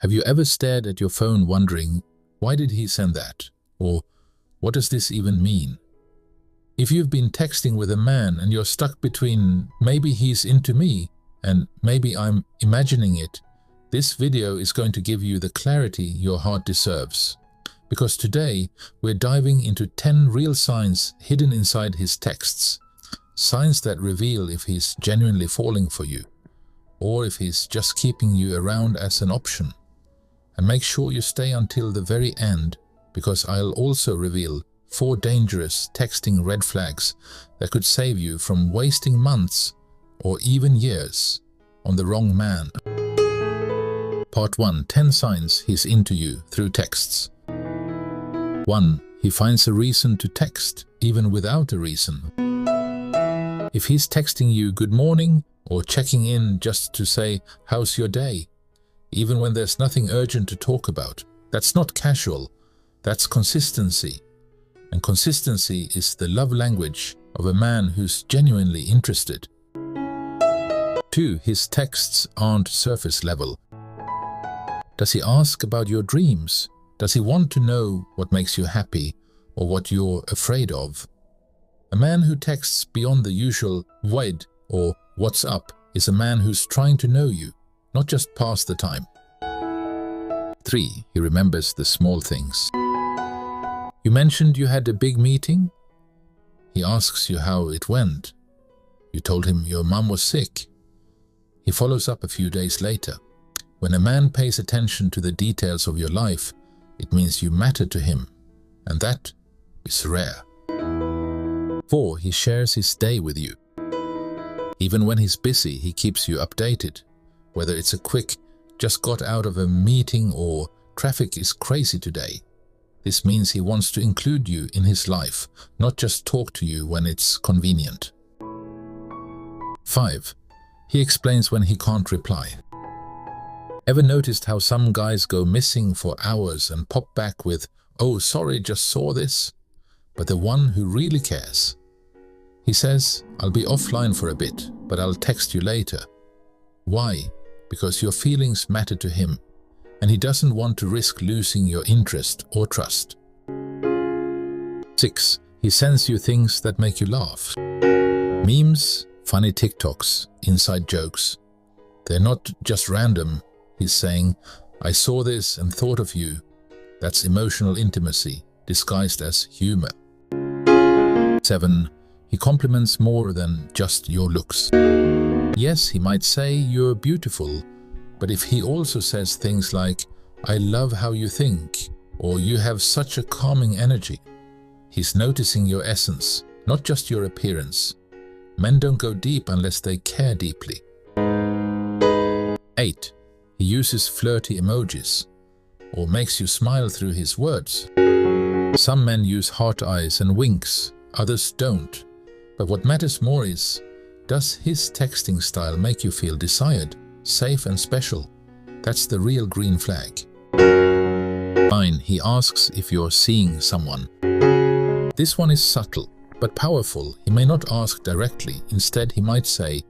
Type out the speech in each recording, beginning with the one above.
Have you ever stared at your phone wondering, why did he send that? Or what does this even mean? If you've been texting with a man and you're stuck between maybe he's into me and maybe I'm imagining it, this video is going to give you the clarity your heart deserves. Because today we're diving into 10 real signs hidden inside his texts. Signs that reveal if he's genuinely falling for you, or if he's just keeping you around as an option. And make sure you stay until the very end, because I'll also reveal 4 dangerous texting red flags that could save you from wasting months or even years on the wrong man. Part 1. 10 signs he's into you through texts. 1. He finds a reason to text, even without a reason. If he's texting you good morning or checking in just to say, how's your day? Even when there's nothing urgent to talk about, that's not casual, that's consistency. And consistency is the love language of a man who's genuinely interested. 2. His texts aren't surface level. Does he ask about your dreams? Does he want to know what makes you happy or what you're afraid of? A man who texts beyond the usual "Wait" or "What's up" is a man who's trying to know you, not just pass the time. 3. He remembers the small things. You mentioned you had a big meeting? He asks you how it went. You told him your mum was sick. He follows up a few days later. When a man pays attention to the details of your life, it means you matter to him, and that is rare. 4. He shares his day with you. Even when he's busy, he keeps you updated. Whether it's a quick, just got out of a meeting or traffic is crazy today. This means he wants to include you in his life, not just talk to you when it's convenient. 5. He explains when he can't reply. Ever noticed how some guys go missing for hours and pop back with, "Oh, sorry, just saw this"? But the one who really cares. He says, "I'll be offline for a bit, but I'll text you later." Why? Because your feelings matter to him, and he doesn't want to risk losing your interest or trust. 6. He sends you things that make you laugh. Memes, funny TikToks, inside jokes. They're not just random. He's saying, "I saw this and thought of you." That's emotional intimacy, disguised as humor. 7. He compliments more than just your looks. Yes, he might say you're beautiful, but if he also says things like, "I love how you think," or "You have such a calming energy," he's noticing your essence, not just your appearance. Men don't go deep unless they care deeply. 8. He uses flirty emojis, or makes you smile through his words. Some men use heart eyes and winks, others don't. But what matters more is, does his texting style make you feel desired, safe and special? That's the real green flag. 9. He asks if you're seeing someone. This one is subtle, but powerful. He may not ask directly. Instead, he might say,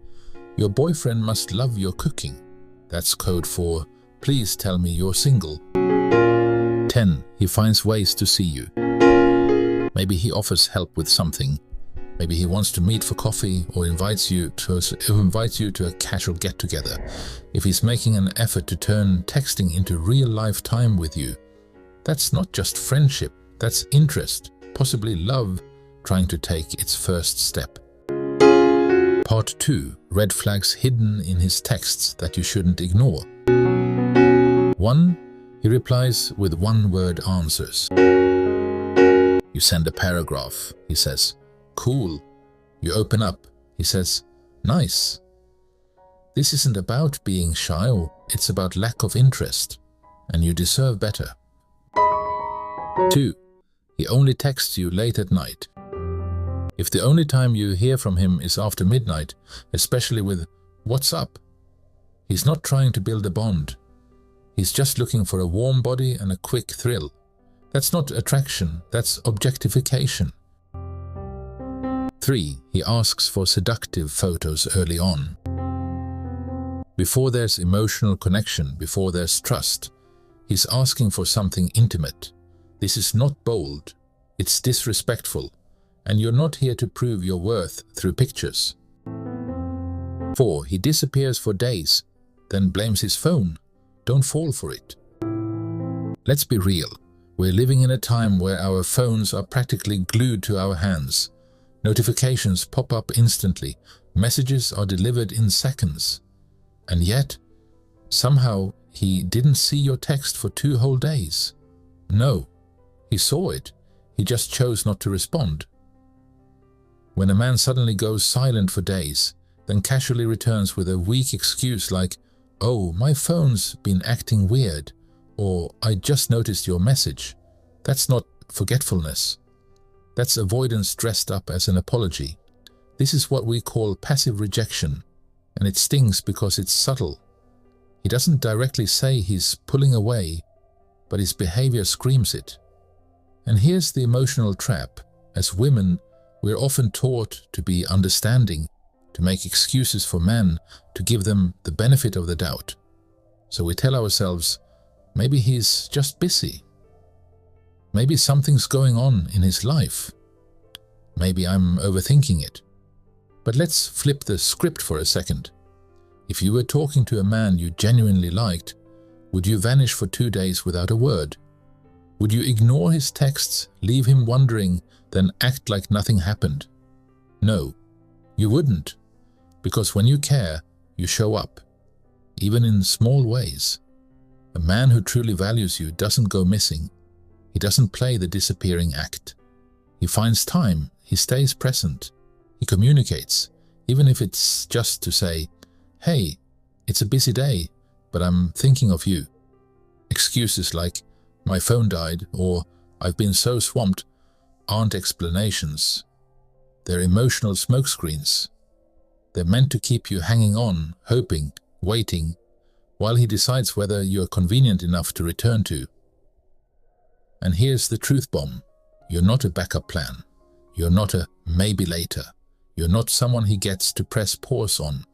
"Your boyfriend must love your cooking." That's code for, "Please tell me you're single." 10. He finds ways to see you. Maybe he offers help with something. Maybe he wants to meet for coffee or invites you to a casual get-together. If he's making an effort to turn texting into real-life time with you, that's not just friendship, that's interest, possibly love, trying to take its first step. Part 2. Red flags hidden in his texts that you shouldn't ignore. 1. He replies with one-word answers. You send a paragraph. He says, "Cool." You open up. He says, "Nice." This isn't about being shy, it's about lack of interest, and you deserve better. 2. He only texts you late at night. If the only time you hear from him is after midnight, especially with "What's up?" he's not trying to build a bond. He's just looking for a warm body and a quick thrill. That's not attraction, that's objectification. 3. He asks for seductive photos early on. Before there's emotional connection, before there's trust, He's asking for something intimate. This is not bold, it's disrespectful, and you're not here to prove your worth through pictures. 4. He disappears for days, then blames his phone. Don't fall for it. Let's be real. We're living in a time where our phones are practically glued to our hands. Notifications pop up instantly. Messages are delivered in seconds. And yet, somehow, he didn't see your text for 2 whole days. No, he saw it. He just chose not to respond. When a man suddenly goes silent for days, then casually returns with a weak excuse like, "Oh, my phone's been acting weird," or "I just noticed your message," that's not forgetfulness. That's avoidance dressed up as an apology. This is what we call passive rejection, and it stings because it's subtle. He doesn't directly say he's pulling away, but his behavior screams it. And here's the emotional trap. As women, we're often taught to be understanding, to make excuses for men, to give them the benefit of the doubt. So we tell ourselves, maybe he's just busy. Maybe something's going on in his life. Maybe I'm overthinking it. But let's flip the script for a second. If you were talking to a man you genuinely liked, would you vanish for 2 days without a word? Would you ignore his texts, leave him wondering, then act like nothing happened? No, you wouldn't. Because when you care, you show up, even in small ways. A man who truly values you doesn't go missing. He doesn't play the disappearing act. He finds time, he stays present, he communicates, even if it's just to say, "Hey, it's a busy day, but I'm thinking of you." Excuses like, "My phone died," or "I've been so swamped," aren't explanations. They're emotional smokescreens. They're meant to keep you hanging on, hoping, waiting, while he decides whether you're convenient enough to return to. And here's the truth bomb. You're not a backup plan. You're not a maybe later. You're not someone he gets to press pause on.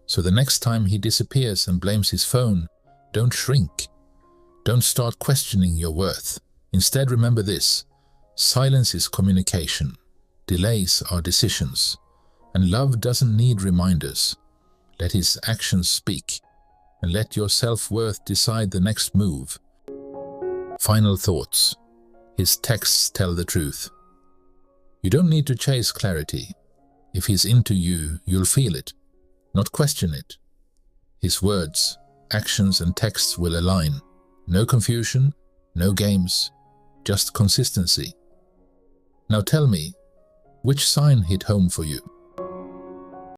So the next time he disappears and blames his phone, don't shrink. Don't start questioning your worth. Instead, remember this. Silence is communication. Delays are decisions. And love doesn't need reminders. Let his actions speak. And let your self-worth decide the next move. Final thoughts. His texts tell the truth. You don't need to chase clarity. If he's into you, you'll feel it, not question it. His words, actions and texts will align. No confusion, no games, just consistency. Now tell me, which sign hit home for you?